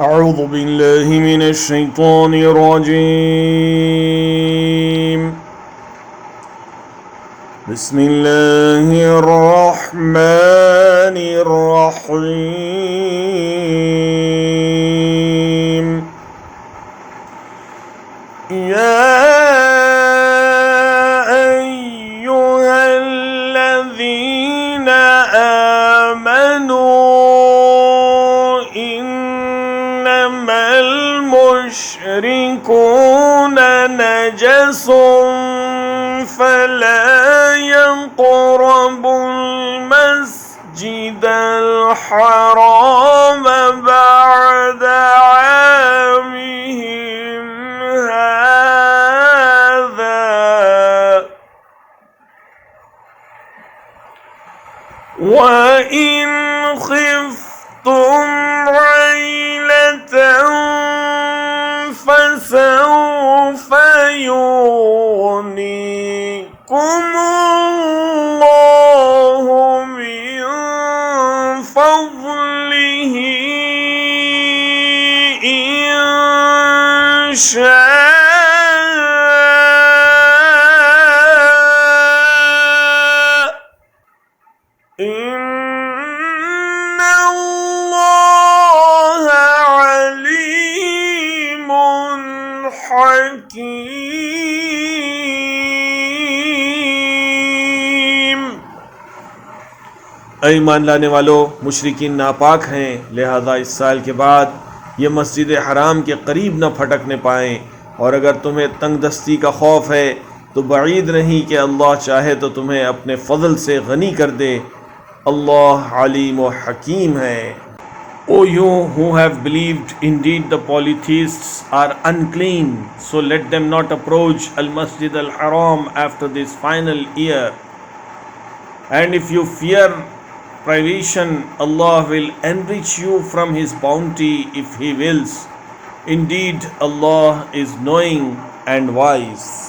أعوذ بالله من الشيطان الرجيم. بسم الله الرحمن الرحيم. يا أيها الذين آمنوا إنما المشركون نجس فلا يقربوا المسجد الحرام بعد عامهم هذا وإن خفتم عيلة فسوف يغنيكم الله من فضله إن شاء. إن الله عليم حكيم. ऐ ईमान लाने वालों, मुशरिकीन नापाक हैं, लिहाजा इस साल के बाद ये मस्जिद हराम के करीब न फटकने पाएँ। और अगर तुम्हें तंग दस्ती का खौफ है तो बईद नहीं कि अल्लाह चाहे तो तुम्हें अपने फ़ज़ल से गनी कर दे। अल्लाह अलीम व हकीम है। O you who have believed, indeed the polytheists are unclean, so let them not approach Al-Masjid Al-Haram after this final year. And if you fear privation, Allah will enrich you from His bounty if He wills. Indeed, Allah is knowing and wise.